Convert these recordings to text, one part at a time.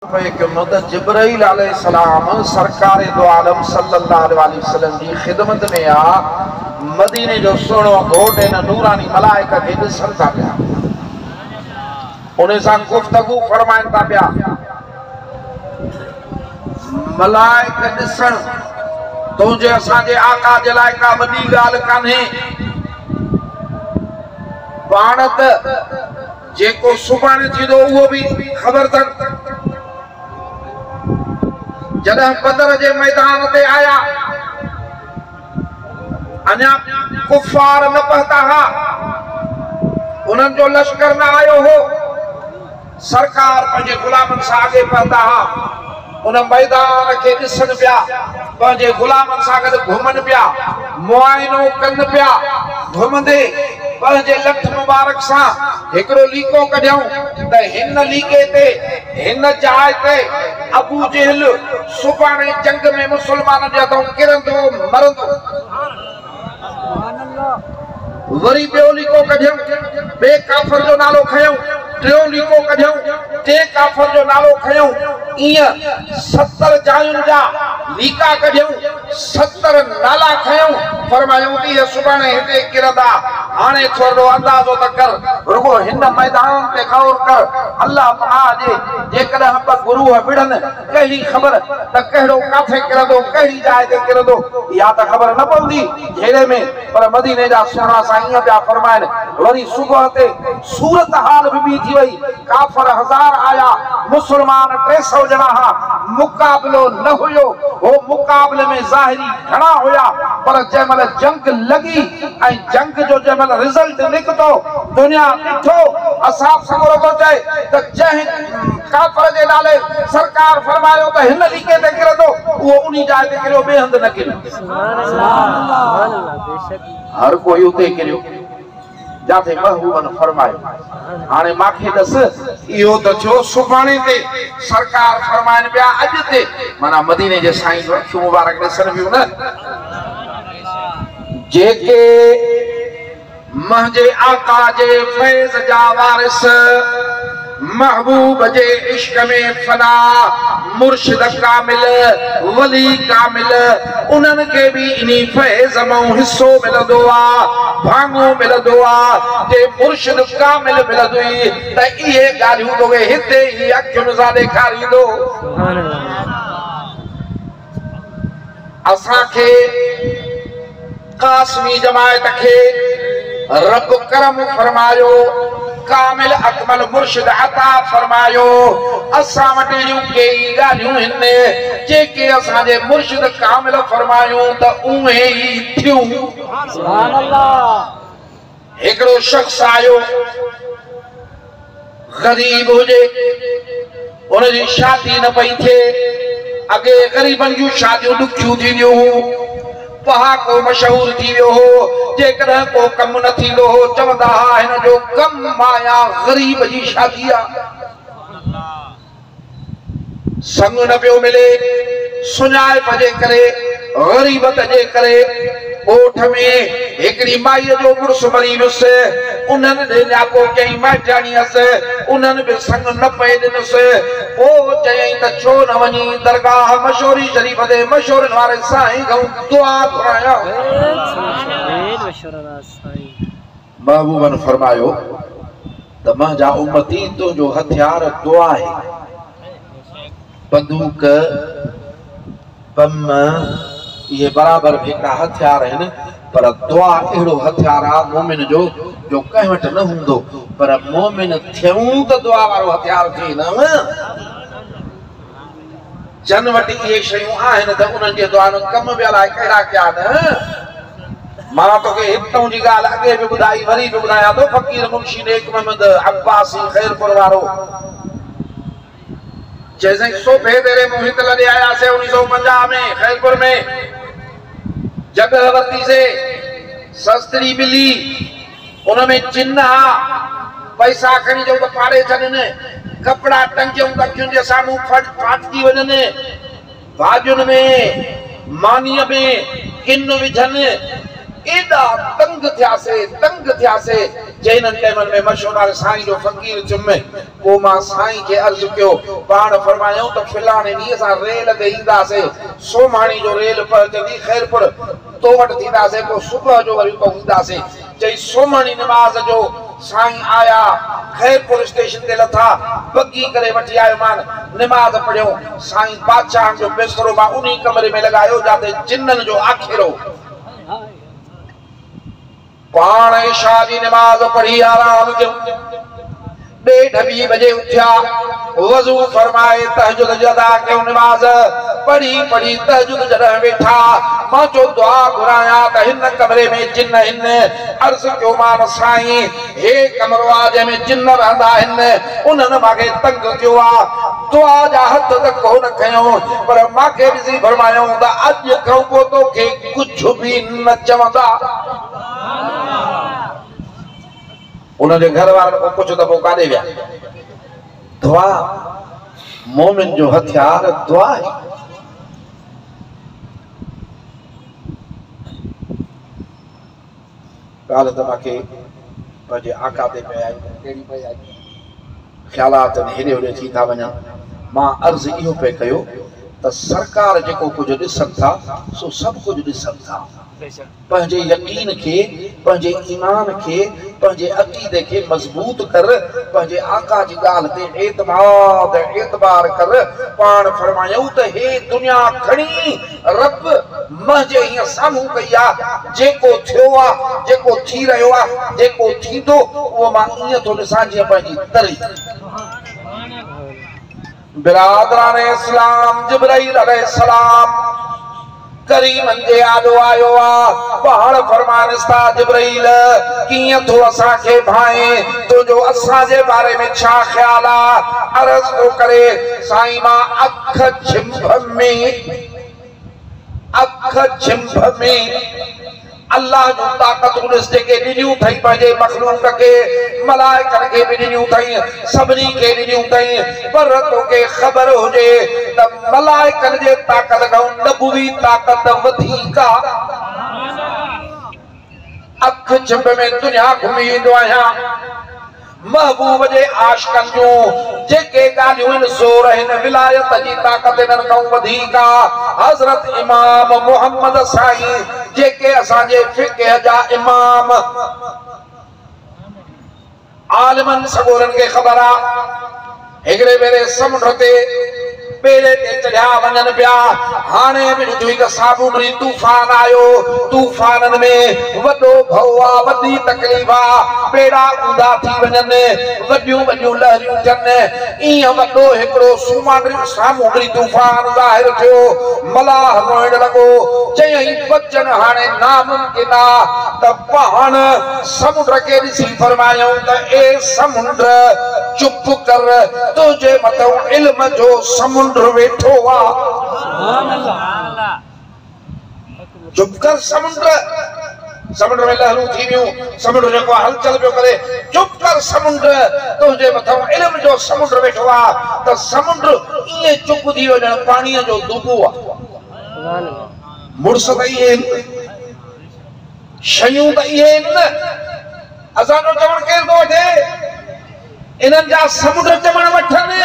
जिब्राइल अलैहिस्सलाम सरकार दो आलम सल्लल्लाहु अलैहि वसल्लम की खिदमत में आ मदीने जो सोनो घोट इन नूरानी मलाइका के ॾिसण था पिया उन सां गुफ्तगू फरमाइन था पिया मलाइका ॾिसण तुंहिंजे असांजे आका जे लाइ का वॾी ॻाल्हि कान्हे पाण त जेको सुभाणे थींदो उहो बि ख़बर अथनि जॾहिं बदर जे मैदान ते आया अञा कुफार न पहुता हा उन्हनि जो लश्कर न आयो हो सरकार पंहिंजे गुलामनि सां आगे पहुता हा उन मैदान खे ॾिसनि पिया पंहिंजे गुलामनि सां गॾु घुमनि पिया मुआइनो कनि पिया घुमंदे पंहिंजे लठ मुबारक सां हिकिड़ो लीको कढियऊं त हिन लीके ते हिन जाइ ते अबू जहल सुभाणे जंग में मुसलमाननि जे हथों किरंदो मरंदो वरी ॿियो लीको कढियऊं ॿिए काफ़िर जो नालो खयूं टियों लीको कढियऊं टे काफ़िर जो नालो खयूं ईअं 70 जायुनि जा लीका कढियऊं 70 नाला खयूं फरमायूं इहे सुभाणे हिते किरंदा हाणे थोरो अंदाज़ो त कर रुगो हिन मैदान ते गौर कर अल्लाह ताला जे जेकॾहिं ब गुरू विढ़नि कहिड़ी ख़बर त कहिड़ो काथे किरंदो कहिड़ी जाइ ते किरंदो या त ख़बर न पवंदी जहिड़े में पर मदीने जा सुहिणा साईं पिया फरमाइनि वरी सुबुह ते सूरत हाल बि थी वई काफ़िर 1000 आया मुसलमान 300 ॼणा हा मुक़ाबिलो न हुयो हो मुक़ाबले में ज़ाहिरी घणा हुया पर जंहिंमहिल जंग लगी ऐं जंग जो जंहिंमहिल रिज़ल्ट निकितो दुनिया ॾिठो असां सगुरो थो चए त जंहिं काफ़िर जे नाले सरकार फरमायो त हिन लीके ते किरंदो उहो उन जाइ ते किरियो ॿिए हंधि न किरियो हर कोई उते किरियो जाते महबूबन फरमायो हाणे माखे दस इहो त थियो सुभाणे ते सरकार फरमाइनि पिया अॼु ते माना मदीने जे साईं जो अखियूं मुबारक ॾिसण पियूं न जेके मुंहिंजे आका जे फैज़ जा वारिस महबूब जे इश्क में फना मुर्शिद कामिल वली कामिल उन्हनि खे बि इन्ही फैज़ मां हिस्सो मिलंदो आहे भाङो मिलंदो आहे जे मुर्शिद कामिल मिलंदी त इहे ॻाल्हियूं तोखे हिते ई अखियुनि सां ॾेखारींदो असांखे क़ासमी जमायत खे रब करम फरमायो कामिल अकमल मुर्शिद अता फरमायो असां वटि अहिड़ियूं कई ॻाल्हियूं आहिनि जेके असांजे मुर्शिद कामिल फरमायूं त उहे ई थियूं सुभान अल्लाह हिकिड़ो शख़्स आयो ग़रीब हुजे उनजी शादी न पई थिए अॻे ग़रीबनि जूं शादियूं ॾुखियूं थींदियूं हुयूं पहाको मशहूर थी वियो हो जेकॾहिं को कम न थींदो हो चवंदा हा हिन जो कम आया ग़रीब जी शादी आहे संग न पियो मिले सुञाइप जे करे ग़रीबत जे करे ओठ में हिकिड़ी माईअ जो मुड़ुसु मरी वियुसि उन्हनि ॾिञापो कई माइटाणी हुअसि उन्हनि बि संग न पए ॾिनसि पोइ चयईं त छो न वञी दरगाह मशहूरी शरीफ़ ते मशहूरनि वारे साईं खां दुआ घुरायां महबूबन फरमायो त मुंहिंजा उम्मती तुंहिंजो हथियार दुआ आहे बंदूक बम ये बराबर हिकिड़ा हथियार आहिनि पर दुआ अहिड़ो हथियार आहे मोमिन जो कंहिं वटि न हूंदो पर मोमिन थियूं त दुआ वारो हथियार थिए न जन वटि इहे शयूं आहिनि त उन्हनि जे दुआ कम बि अलाए कहिड़ा कया न मां तोखे हितां जी ॻाल्हि अॻे बि ॿुधाई वरी बि ॿुधायां थो फ़कीर मुंशी नेक मोहम्मद अब्बासी ख़ैरपुर वारो जैसे सोफे तेरे मोहित लड़े आया से 1950 में खैरपुर में जगह वती से सस्ती मिली उनमें चिन्ह पैसा खणी जो पाड़े छॾनि कपड़ा टंगियूं अखियुनि जे साम्हूं फाटकी वञनि भाॼुनि में मानीअ में किन विझनि एॾा तंग थियासे जैननि टाइमनि में मशहूर साईं जो फ़कीर चुमे को मां साईं खे अर्ज़ु कयो पाण फरमायूं त फिलाणे ॾींहं असां रेल ते ईंदासीं सोमाणी जो रेल पहुचंदी ख़ैरपुर तो वटि थींदासीं पोइ सुबुह जो वरी उतो ईंदासीं चई सोमाणी नमाज़ जो साईं आया खैरपुर स्टेशन ते लथा बगी करे वठी आयो मान नमाज़ पढ़ियो साईं बादशाह जो बिस्तरो मां उन्ही कमरे में लगायो जाते जिन्नन जो आखिरो पाण इशा जी नमाज़ पढ़ी आराम कयो 1:30 बजे उठा वजू फरमाए तहज्जुद अदा कयो नमाज़ पढ़ी तहज्जुद जॾहिं वेठा मां जो दुआ घुराया त हिन कमरे में जिन्न हिन अर्ज़ कयो मान साईं हे कमरो आ जंहिंमें जिन्न रहंदा आहिनि उन्हनि मूंखे तंग कयो आहे दुआ जा हथ त कोन खयूं पर मूंखे ॾिसी फरमायूं त अॼु खां पोइ तोखे कुझु बि न चवंदा उन्हनि घर वारनि को कुझु त पोइ काॾे विया दुआ मोमिन जो हथियार दुआ आहे ॻाल्हि त मूंखे पंहिंजे आका ते पई आई कहिड़ी पई आई ख़्यालात हेॾे होॾे थी था वञनि मां अर्ज़ु इहो पे कयो त सरकार जेको कुझु ॾिसनि था सो सभु कुझु ॾिसनि था पंहिंजे यकीन खे पंहिंजे ईमान खे पंहिंजे अक़ीदे खे मज़बूत कर पंहिंजे आका जी ॻाल्हि ते एतबार कर पाण फरमायूं त हे दुनिया खणी रब मुंहिंजे हीअं साम्हूं कई आहे जेको थियो आहे जेको थी रहियो आहे जेको थींदो उहो मां ईअं थो ॾिसां जीअं पंहिंजी तरी बिरादरान इस्लाम जिब्राईल अलैहिस्सलाम करीमन जे आॾो आयो आहे पाण फरमानिस्ता जिब्राईल कीअं थो असांखे भाए तुंहिंजो असांजे बारे में छा ख़्याल आहे अर्ज़ थो करे साईं मां अख छिंभ में अल्लाह जो ताक़त उनस जेके ॾिनियूं अथई पंहिंजे मखलूक खे मलाइकनि खे बि ॾिनियूं अथई सभिनी खे ॾिनियूं अथई पर तोखे ख़बर हुजे त मलाइकनि जे ताक़त खां नबुवी ताक़त वधीक आहे अख छिंभ में दुनिया घुमी ईंदो आहियां महबूब जे आशिक़नि जूं जेके ॻाल्हियूं आहिनि ज़ोर आहिनि विलायत जी ताक़त इन्हनि खां वधीक आहे हज़रत इमाम मोहम्मद साईं जेके असांजे फ़िक़ह जा इमाम आलिमनि सगोरनि खे ख़बर आहे हिकिड़े भेरे समुंड ते बेड़े ते चढ़िया वञनि पिया हाणे बि ॾिठो त साबुमरी तूफ़ान आयो तूफ़ाननि में वॾो भउ आहे वॾी तकलीफ़ आहे बेड़ा ऊंधा थी वञनि वॾियूं लहरियूं थियनि ईअं वॾो हिकिड़ो सामूंडी तूफ़ान ज़ाहिर थियो मलाह रोइण लॻो चयईं बचन हाणे नामुमकिन आहे त पाण समुंड खे ॾिसी फरमायूं त ए समुंड चुप कर तुंहिंजे मथां इल्म जो समुंड वेठो आहे चुप कर समुंड में लहरूं थी वियूं समुंड जेको हलचल पियो करे चुप कर समुंड तुंहिंजे मथां इल्म जो समुंड वेठो आहे त समुंड ईअं चुप थी वियो ॼण पाणीअ जो दुबो आहे मुड़स त इहे आहिनि शयूं त इहे आहिनि न असांजो चवणु केरु थो वठे इन्हनि जा समुंड चवण वठनि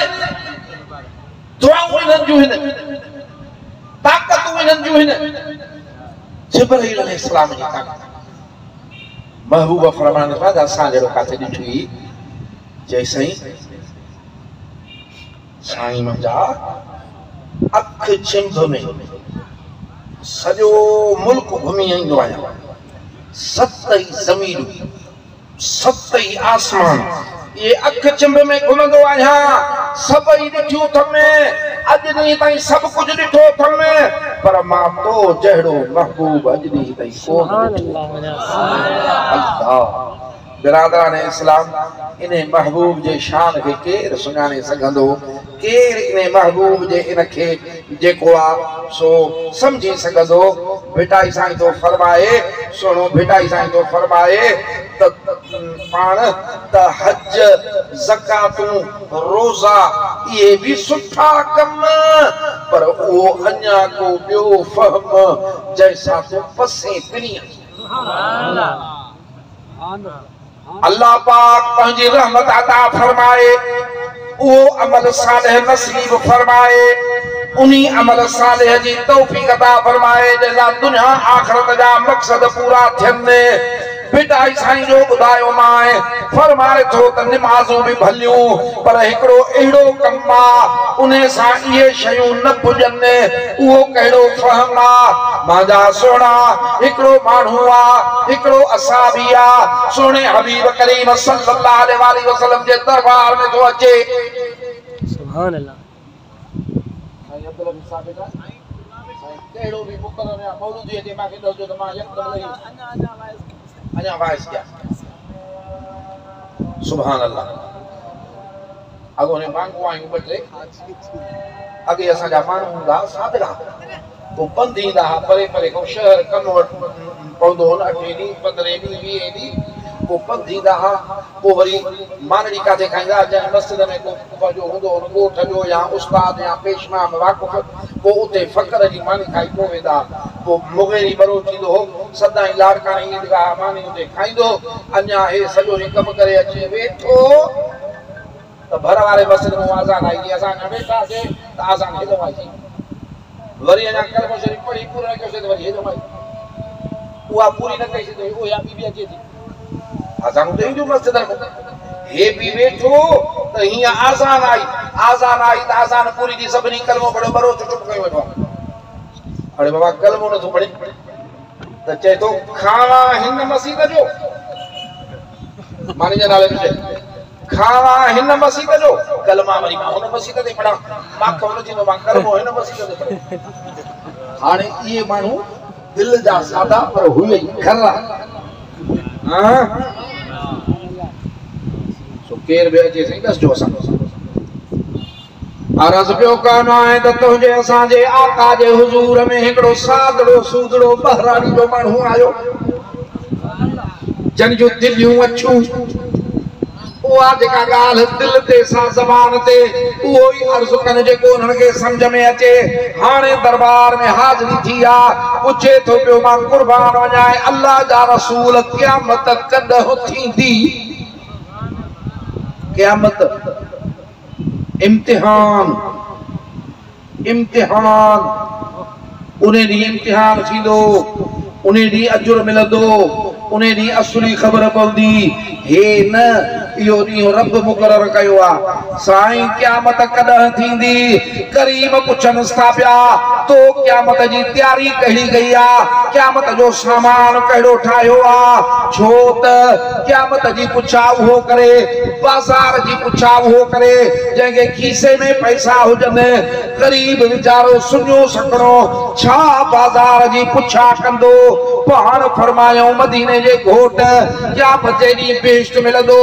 दुआऊं इन्हनि जूं आहिनि ताक़तूं इन्हनि जूं आहिनि जिब्राईल अलैहिस्सलाम जी ताक़त महबूब फरमान था असां जहिड़ो काथे ॾिठी हुई चई साईं मुंहिंजा अख छिंभ में सॼो मुल्क घुमी ईंदो आहियां 7 ज़मीन 7 आसमान ये अख छिंभ में घुमंदो आहियां सभई ॾिठियूं अथमि अॼु ॾींहुं ताईं सभु कुझु ॾिठो अथमि पर मां तो जहिड़ो महबूब अॼु ॾींहुं ताईं कोन ॾिठो बिरादरान इस्लाम इन महबूब जे शान खे केरु सुञाणे सघंदो केरु इन महबूब जे इन खे जेको आहे सो सम्झी सघंदो भिटाई साईं तो फरमाए सुनो भिटाई साईं तो फरमाए त पाण त हज ज़कातूं रोज़ा इहे भी सुठा कम पर उहो अञा को ॿियो फहम जंहिंसां तूं पसे पिनी अल्लाह पाक पंहिंजी रहमत अता फरमाए वो अमल सालिह नसीब फरमाए उन्हीं अमल सालिह जी तौफीक अता फरमाए जला दुनिया आखिरत जा मकसद पूरा थियनि बिदाई साईं जो बुधायो माए फरमाए थो त नमाज़ूं भी भलियूं पर हिकड़ो एड़ो कम्मा उन्हें सा ये शयूं न पुजने वो कहिड़ो फहमा मांजा सोना हिकड़ो माण्हू आ हिकड़ो असाबी आ सोने हबीब करीम सल्लल्लाहु अलैहि वसल्लम जे दरबार में तो अचे सुभान अल्लाह साईं अब्दुल साहब बेटा साईं केड़ो भी मुकर्रर या मौलूदी जे माके दो जो मां यकदम अञा वाइस क्या सुभान अल्लाह अगो ने मांगो आयूं बटे अगे असा जा माण्हू हूंदा सादगा को बंदीदा परे परे को शहर कन्वर्ट पौंदो न 8 डी 15 डी 20 डी को बंदीदा को वरी मानड़ी काथे खाईंदा जने मस्जिद में को जो हूंदो गोठ जो या उस्ताद या पेशवा में वाक़ुफ को उते फकर जी मानी खाई को वेंदा को मुगेरी बरो थींदो सदाई लाड़काणी ईदगाह मानी उते खाईंदो अञा हे सजो री कम करे अचे वेठो त भर वाले मस्जिद में आज़ान आई जी असा न वेठा से त आज़ान हे दवाई वरी अञा कलमो शरीफ पढ़ी पूरा कयो से वरी हे दवाई उहा पूरी न कई से ओ या बीबी अचे थी आज़ान उते जो मस्जिद में हे भी वेठो त हिया आज़ान आई त आज़ान पूरी दी सभनी कलमो पढ़ो बरो चुप कयो वेठो अरे बाबा कलमो न तो पढ़े त चे तो खावा हिन मस्जिद जो मानी जे नाले में खावा हिन मस्जिद जो कलमा वरी मां हुन मस्जिद ते पढ़ा मां कोन थींदो मां कलमो हिन मस्जिद ते पढ़ा हाणे ये माण्हू दिल जा सादा पर हुए खरा हां सो केर बि अचे सही दस जो असां अरज़ पियो कान आहे त तुंहिंजे असांजे आका जे हुजूर में हिकड़ो सादड़ो सूदड़ो बहरानी जो माण्हू आयो जन जो दिलियूं अछूं उहा जेका ॻाल्हि दिल ते सा ज़बान ते उहो ई अर्ज़ कनि जेको उन्हनि खे सम्झ में अचे हाणे दरबार में हाज़िरी थी आहे पुछे थो पियो मां कुर्बान वञाए अल्लाह जा रसूल क़यामत कॾहिं थींदी क़यामत इम्तिहान उन्हें दी इम्तिहान थींदो उन्हें दी अजुर मिलंदो उन्हें दी असली खबर पवंदी हे न इहो ॾींहुं रब मुक़रर कयो आहे साईं क़यामत कॾहिं थींदी करीम पुछनि था पिया तो क़यामत जी तयारी कहिड़ी कई आहे क़यामत जो सामान कहिड़ो ठाहियो आहे छो त क़यामत जी पुछा उहो करे बाज़ार जी पुछा उहो करे जंहिंखे खीसे में पैसा हुजनि ग़रीब वीचारो सुञो सकड़ो छा बाज़ार जी पुछा कंदो पाण फरमायूं मदीने जे घोट क़यामत जे ॾींहुं बेश्त मिलंदो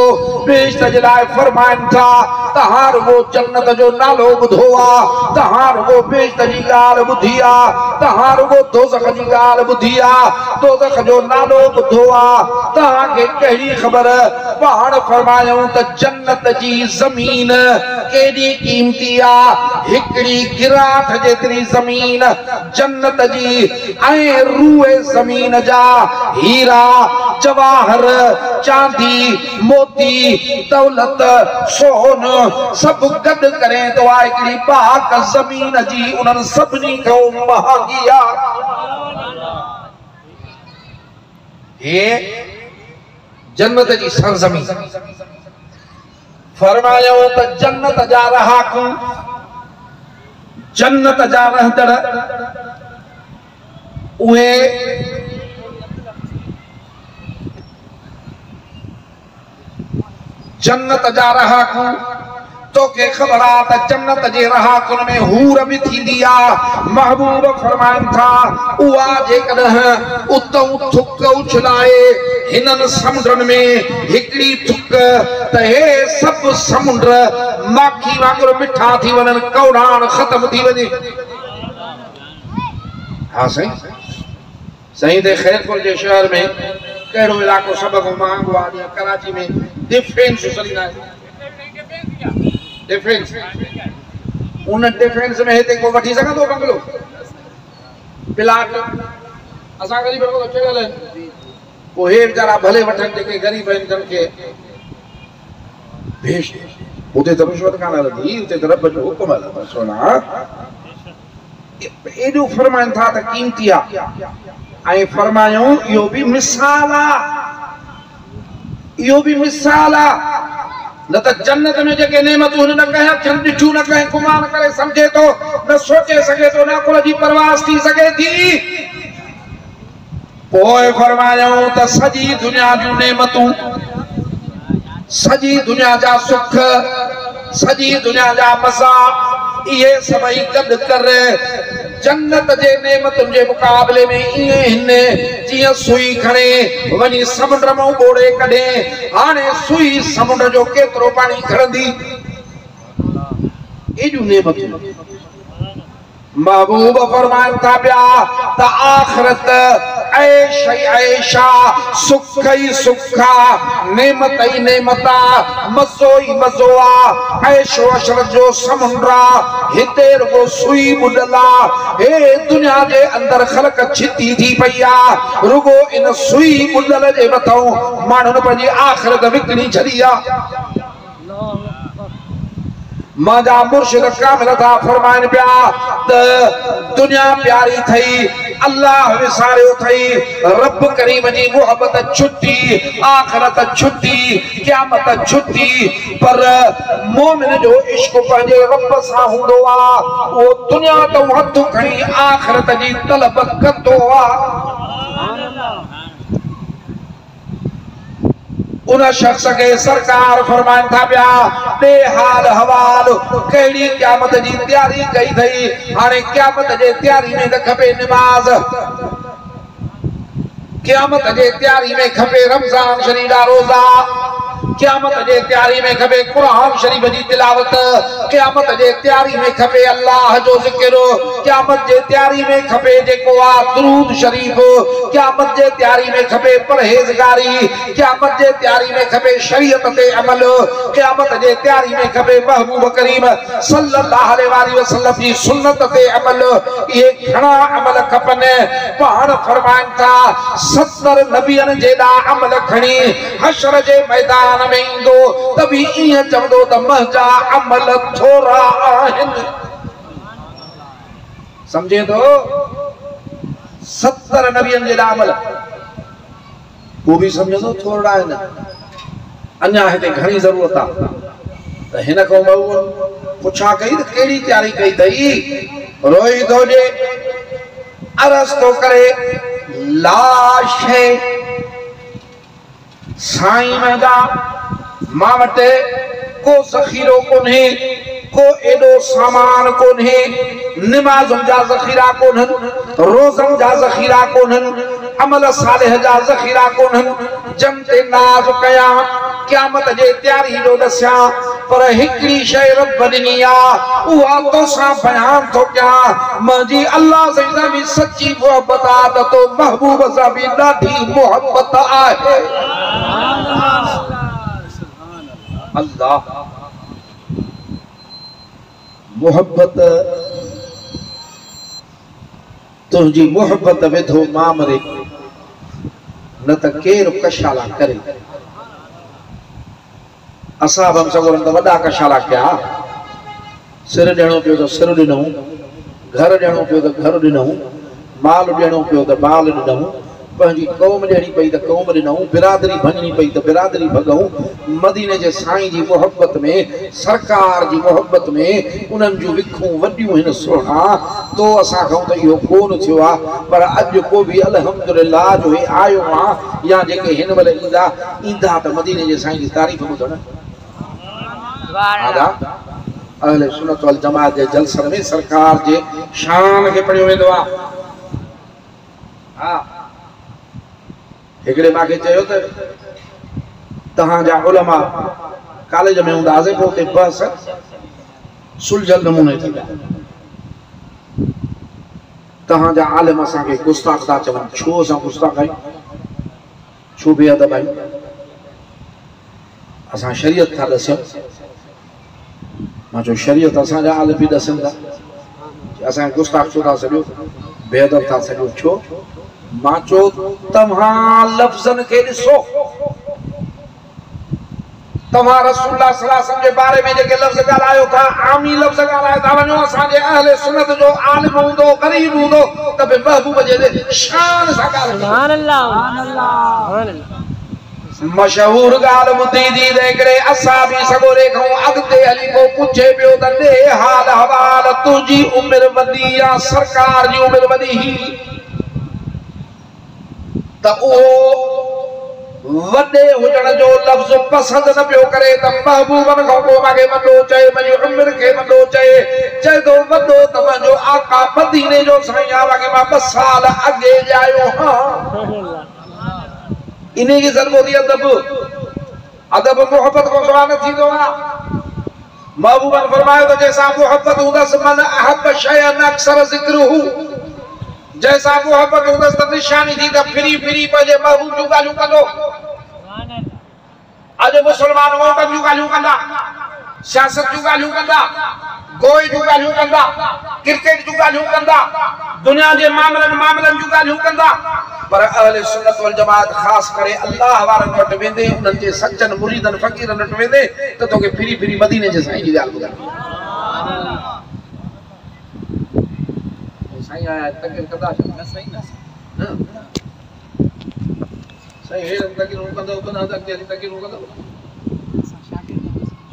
बेश्त जे लाइ फरमाइनि था तहां रुगो जन्नत जो नालो ॿुधो आहे तहां रुगो बेश्त जी ॻाल्हि ॿुधी आहे तहां रुगो दोज़ख जी ॻाल्हि ॿुधी आहे दोज़ख जो नालो ॿुधो आहे तहांखे कहिड़ी ख़बर पाण फरमायूं त जन्नत जी ज़मीन केॾी क़ीमती आहे हिकिड़ी गिराठ जेतिरी ज़मीन जन्नत जी ऐं रूए ज़मीन जा हीरा जवाहर चांदी मोती दौलत सोन सब गॾु करे तो आहे हिकिड़ी पाक ज़मीन जी उन्हनि सभिनी खां महांगी आहे हे जन्नत जी सरज़मीन फरमायो त जन्नत जा रहाकू जन्नत जा रहंदड़ उहे जन्नत जा रहाकू तो के खबर आ त जन्नत जे रहाकुन में हूर भी थींदी आ महबूब फरमाइन था उहा जेकॾहिं उतों थुक उछलाए हिननि समुंडनि में हिकिड़ी थुक त हे सभु समुंड माखी वांगुरु मिठा थी वञनि कौड़ाण ख़त्म थी वञे हाँ सही सही ते खैरपुर जे शहर में कहिड़ो इलाइक़ो सभ खां महांगो आहे कराची में डिफेंस चलींदा आहिनि डिफेंस उन डिफेंस में हिते को वठी सघंदो बंगलो प्लाट असां ग़रीब लोग चढ़ियल पोइ बेचारा भले वठनि जेके ग़रीब आहिनि जन खे भेष उते त रिश्वत कान हलंदी उते त रब जो हुकुम हलंदो सोना एॾो फरमाइनि था त क़ीमती आहे ऐं फरमायूं इहो बि मिसाल आहे इहो बि मिसाल आहे न त जन्नत में जेके नेमतूं हुन न कंहिं अखियुनि ॾिठियूं न कंहिं गुमान करे सम्झे थो न सोचे सघे थो न कुल जी परवास थी सघे थी पोइ फरमायूं त सॼी दुनिया जूं नेमतूं सॼी दुनिया जा सुख सॼी दुनिया जा मज़ा इहे सभई गॾु कर जन्नत जे नेमतुनि जे मुक़ाबले में ईअं हिन जीअं सुई खणे वञी समुंड मां ॿोड़े कढे हाणे सुई समुंड जो केतिरो पाणी खणंदी एॾियूं नेमतूं महबूब फरमाइनि था पिया त आख़िरत ऐश ई ऐशा सुख ई सुखा नेमत ई नेमता मज़ो ई मज़ो आ ऐशो अशरत जो समुंड आ हिते रुगो सुई ॿुॾल आ हे दुनिया जे अंदर ख़लक छिती थी पई आ रुगो इन सुई ॿुॾल जे मथां माण्हुनि पंहिंजी आख़िरत विकिणी छॾी आ माजा मुर्शिद कामिल था फरमाइनि पिया त दुनिया प्यारी थई अल्लाह विसारियो थई रब करीम जी मोहब्बत छुटी आखिरत छुटी क़यामत छुटी पर मोमिन जो इश्क पंहिंजे रब सां हूंदो आहे उहो दुनिया तो हथ खणी आखिरत जी तलब कंदो आहे उन शख्स के सरकार फरमाइनि था पिया दे हाल हवाल कहिड़ी क़यामत जी तैयारी कई थई हाणे क़यामत जे तैयारी में त खपे निमाज़ क़यामत जे तैयारी में खपे रमज़ान शरीफ जा रोज़ा क़यामत जे तैयारी में खपे कुरान शरीफ जी तिलावत क़यामत जे तैयारी में खपे अल्लाह जो ज़िक्र क़यामत जे तैयारी में खपे जेको आ दुरूद शरीफ क़यामत जे तैयारी में खपे परहेज़गारी क़यामत जे तैयारी में खपे शरीयत ते अमल क़यामत जे तैयारी में खपे महबूब करीम सल्लल्लाहु अलैहि वसल्लम जी सुन्नत ते अमल ये घणा अमल खपनि पाण फरमाइनि था 70 नबियनि जेड़ा अमल खणी हशर जे मैदान में इंदो तभी ईअं चवंदो त महजा अमल थोरा आहिनि समझे तो 70 नबियनि जेड़ा अमल वो भी समझो थोरा आहिनि अञा हिते घणी ज़रूरत आहे त हिन खां पुछा कई त कहिड़ी तैयारी कई अथई रोई थो जे अरज़ थो करे लाश है साईं महदा मां वटि को ज़ख़ीरो कोन्हे को एॾो सामान कोन्हे निमाज़ुनि जा ज़ख़ीरा कोन्हनि रोज़नि जा ज़ख़ीरा कोन्हनि अमल सालिह जा ज़ख़ीरा कोन्हनि जम ते नाज़ कयां क़यामत जे तैयारी जो दसियां पर हिकिड़ी शइ रब ॾिनी आहे उहा तोसां बयान थो कयां मुंहिंजी अल्लाह सां बि सची मोहबत आहे त तो महबूब सां बि ॾाढी मोहबत आहे अल्लाह मोहब्बत तुझी मोहब्बत विधो मामरे न त केर कशाला करे असां हम सगोरन त वॾा कशाला कया सिर ॾियणो पियो त सिर ॾिनऊं घर ॾियणो पियो त घर ॾिनऊं माल ॾियणो पियो त माल ॾिनऊं पंहिंजी क़ौम ॾियणी पई त क़ौम ॾिनऊं बिरादरी भञणी पई त बिरादरी भॻऊं मदीने जे साईं जी मोहब्बत में सरकार जी मोहब्बत में उन्हनि जूं विखूं वॾियूं हिन सोना तो असां खां त इहो कोन थियो आहे पर अॼु को बि अल्हम्दुलिल्लाह जो हे आयो आहे या जेके हिन महिल ईंदा त मदीने जे साईं जी तारीफ़ ॿुधण अहले सुन्नत वल जमात जे जलसन में सरकार जे शान खे पढ़ियो वेंदो आहे हा हिकिड़े मांखे चयो त तव्हांजा उलमा कॉलेज में हूंदासीं पोइ उते बस सुलझल नमूने थींदा तव्हांजा आलिम असांखे गुस्ताख़ था चवनि छो असां गुस्ताख़ आहियूं छो बेअदब आहियूं असां शरीयत था ॾसूं मां चयो शरीयत असांजा आलिम बि ॾसनि था असांखे गुस्ताख़ छो था सॼो बेअदब था सॼो छो मां चो तव्हां लफ़्ज़न खे ॾिसो तव्हां रसूलुल्लाह सल्लल्लाहु अलैहि वसल्लम जे बारे में जेके लफ़्ज़ ॻाल्हायो था आमी लफ़्ज़ ॻाल्हायो था वञो असांजे अहले सुन्नत जो आलिम हूंदो ग़रीब हूंदो त बि महबूब जे शान सां ॻाल्हायो सुभान अल्लाह मशहूर ॻाल्हि ॿुधी थी त हिकिड़े असां बि सॻोरे खां अॻिते हली को पुछे पियो त ॾे हाल हवाल तुंहिंजी उमिरि वॾी या सरकार जी उमिरि वॾी त उहो वॾे हुजण जो लफ़्ज़ पसंदि न पियो करे त महबूबनि खां को मूंखे वॾो चए मुंहिंजी उमिरि खे वॾो चए थो वॾो त मुंहिंजो आका मदीने जो साईं आहे मूंखे मां 2 साल अॻे ॼायो हां इन खे ज़रूरत थी अदब मोहब्बत को सवाल न थींदो आहे महबूबनि फरमायो त जंहिंसां मोहब्बत हूंदसि मन अहब शयन अक्सर ज़िक्रुहु जैसा मोहब्बत हूंदसि त निशानी थी त फिरी पंहिंजे महबूब जूं ॻाल्हियूं कंदो अॼु मुस्लमान वोटनि जूं ॻाल्हियूं कंदा सियासत जूं ॻाल्हियूं कंदा गोए जूं ॻाल्हियूं कंदा क्रिकेट जूं ॻाल्हियूं कंदा दुनिया जे मामलनि जूं ॻाल्हियूं कंदा पर अहले सुन्नत वल जमात ख़ासि करे अल्लाह वारनि वटि वेंदे उन्हनि जे सचनि मुरीदनि फ़क़ीरनि वटि वेंदे त तोखे फिरी मदीने जे साईं जी ॻाल्हि ॿुधाईंदो साईं आया तकरीर कंदा न सही न सही हे तकरीर कंदो बना तकरीर कंदो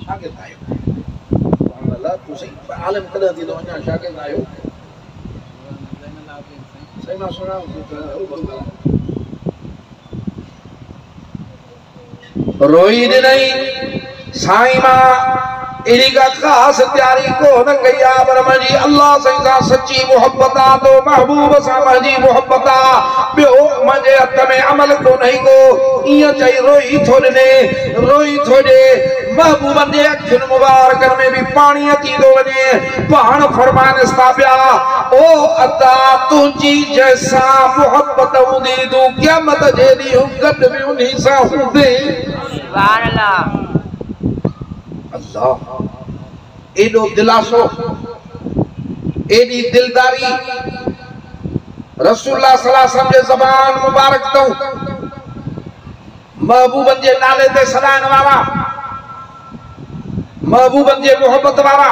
शागिर्द आयो अल्लाह तू सही आलिम कदा थी तो अञा शागिर्द आयो सही मां सुना रोई नहीं साईं मां एड़ी का खास तैयारी को न कई आ पर मुंहिंजी अल्लाह साईं सां सच्ची मोहब्बत आ तो महबूब सां मुंहिंजी मोहब्बत आ ॿियो मुंहिंजे हथ में अमल को नहीं को ईअं चई रोई थो ॾे महबूबनि जे अखियुनि मुबारकनि में बि पाणी अची थो वञे पाण फरमाइनि था पिया ओ अता तुंहिंजी जंहिंसां मोहब्बत हूंदी तूं क़यामत जे ॾींहुं गॾु बि उन्ही सां हूंदे सुभान अल्लाह अल्लाह एडो दिलासो एडी दिलदारी रसूलुल्लाह सल्लल्लाहु अलैहि वसल्लम जे ज़बान मुबारक तो महबूबन जे नाले ते सदाइण वारा महबूबन जे मोहब्बत वारा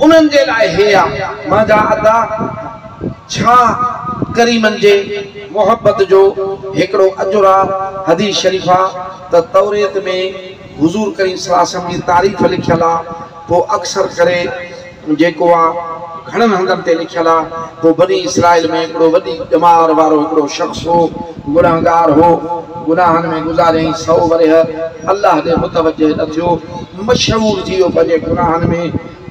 उन्हनि जे लाइ हे आ मांजा अदा छा करीमन जे मोहब्बत जो हिकड़ो अजुरा हदीस शरीफा त तौरेत में हुजूर करीम सल्लल्लाहु अलैहि वसल्लम की तारीफ़ लिखियल आ पो अक्सर करे जेको आ घणन हंधन ते लिखियल आ पो बनी इस्राइल में हिकड़ो वडी जमार वारो हिकड़ो शख्स हो गुनाहगार हो गुनाहन में गुजारे 100 वरह अल्लाह दे मुतवज्जे न थियो मशहूर थियो पंहिंजे गुनाहन में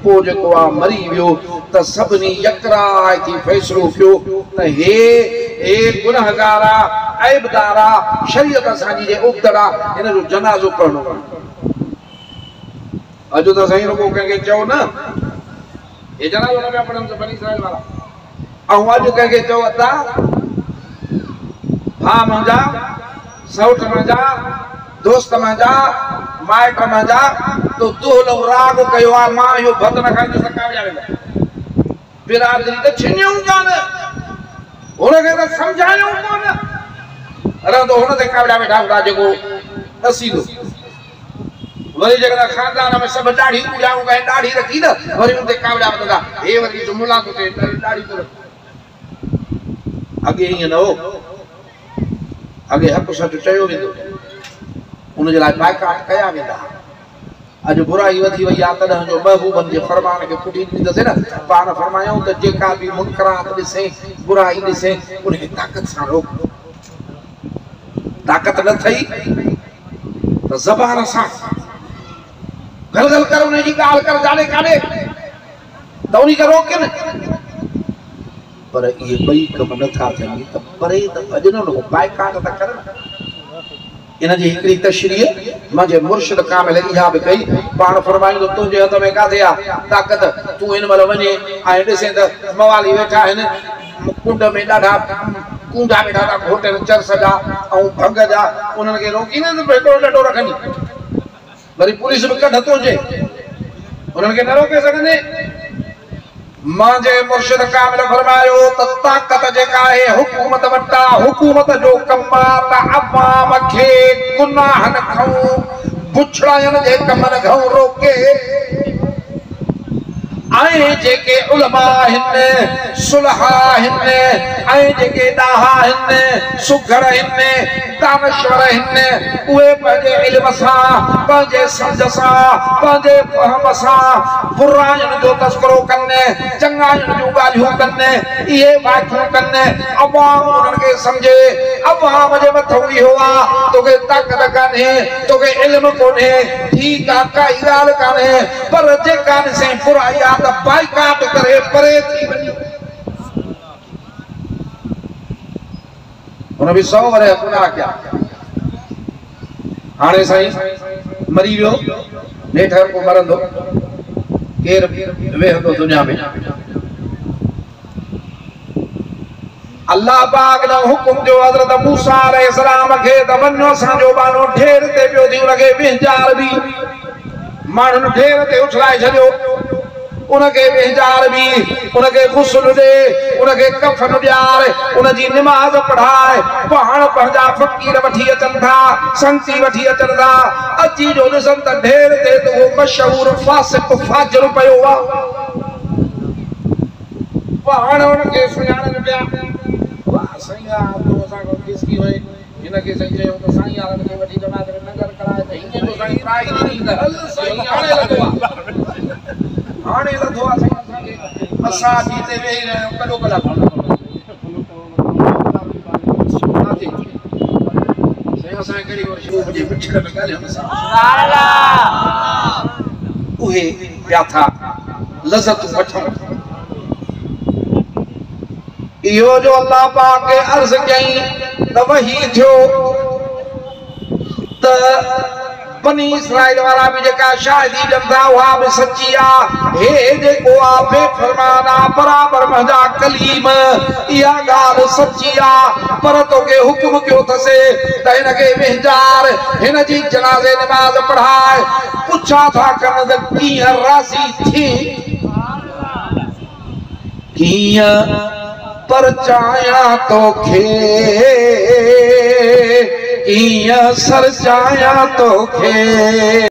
पो जेको आ मरी वियो त सभनी यकराय थी फैसलो कयो त हे गुनाहगारा ऐबदारा शरीयत असांजी जे उबतड़ा इन जो जनाज़ो पढ़णो आहे अॼु त साईं रुगो कंहिंखे चओ न हे जनाज़ो न पिया पढ़नि त बनी इस्राइल वारा ऐं अॼु कंहिंखे चओ अता भाउ मुंहिंजा सौट मुंहिंजा दोस्त मुंहिंजा माइट मुंहिंजा तो तोलो राग कयो आहे मां इहो भत न खाईंदुसि त कावड़िया वेंदा बिरादरी त छिनियूं कान हुनखे त सम्झायूं कोन रहंदो हुन ते कावड़िया वेठा हूंदा जेको असीदो वरी जेकॾहिं खानदान में सभु ॾाढी उॾाऊं कनि ॾाढी रखी न वरी उन ते कावड़िया वधंदा हे वरी जुमला थो थिए ॾाढी थो अॻे ईअं न हो अॻे हक़ सच चयो वेंदो उनजे लाइ बाइकाट कया वेंदा अॼु बुराई वधी वई आहे तॾहिं जो महबूबनि जे फरमान खे पुठी ॾींदसि न पाण फरमायूं त जेका बि मुनकरात ॾिसे बुराई ॾिसे उनखे ताक़त सां रोक ताक़त न थई त ज़बान सां गलगल कर उनजी ॻाल्हि कर जाने काने त उनखे रोके न पर इहे ॿई कम नथा थियनि त परे त भॼनो न बाइकाट त कर इन जी हिकड़ी तशरीह मुंहिंजे मुर्शिद कामिल इहा बि कई पाण फरमाईंदो तुंहिंजे हथ में काथे आहे ताक़त तूं हिन महिल वञे ऐं ॾिसे त मवाली वेठा आहिनि कुंड में ॾाढा कूंडा वेठा था घोटनि चरस जा ऐं भंग जा उन्हनि खे रोकी न हिकिड़ो ॾंडो रखंदी वरी पुलिस बि कढ तुंहिंजे उन्हनि खे न रोके सघंदे मांजे मुर्शिद कामिल फरमायो त ताकत जेका है हुकूमत वटा हुकूमत जो कम्मा त अवाम खे गुनाहन खां बुछड़ायन जे कमन खां रोके आए जेके उलमा हिन सुलहा हिन आए जेके दाहा हिन सुघर हिन दानश्वर हिन उहे पंहिंजे इल्म सां पंहिंजे समझ सां पंहिंजे फहम सां बुराइनि जो तस्करो कनि चङाइनि जूं ॻाल्हियूं कनि इहे वाकियूं कनि अवाम उन्हनि खे सम्झे अवाम जे मथां इहो आहे तोखे ताक़त कान्हे तोखे इल्म कोन्हे ठीकु आहे काई ॻाल्हि कान्हे पर जेका ॾिसे बुराई आहे त बाइकाट करे परे थी वञो हुन बि 100 वरह गुनाह कया हाणे साईं मरी वियो नेठ को मरंदो केर वेहंदो दुनिया में अल्लाह पाक ने हुकुम जो हजरत मूसा अलैहिस्सलाम के त वञो असांजो बानो ढेर ते पियो थी उनखे बेजार बि माण्हुनि ढेर ते उछलाए छॾियो उनके बेजार भी उनके गुस्ल दे उनके कफन ॾियार उनजी नमाज पढ़ाए पाण पंहिंजा फ़कीर वठी अचनि था संती वठी अचनि था अची जो ॾिसनि त ढेर ते त उहो मशहूर फासिक फाजिर पियो आहे पाण उनखे सुञाणनि पिया वाह साईं तो असांखो किसकी हुए हिनखे साईं चयो त साईं आलम खे वठी जमात में नगर कराए त हिन जो साईं ट्राई ॾिनी त हल साईं हाणे लॻो आहे हाणे लथो आहे साईं असांखे असां जीते वेही रहिया कॾो कलाक साईं असांखे कहिड़ी वर शूब जे पिछड़ में ॻाल्हियूं सुभान अल्लाह उहे पिया था लज़त वठनि इहो जो अल्लाह पाक के अर्ज़ कयईं त वही थियो त बनी इसराइल वाला भी जेका शाहिदी ॾियनि उहा बि सची आहे हे जेको आहे बेफ़रमान आहे बराबरि मुंहिंजा कलीम इहा ॻाल्हि सची आहे पर तोखे हुकुम कयो अथसि त हिनखे वेंजार हिन जी जनाज़े नमाज़ पढ़ाए पुछा था कनि त कीअं राज़ी थी कीअं परचाया तोखे कीअं सरचाया तोखे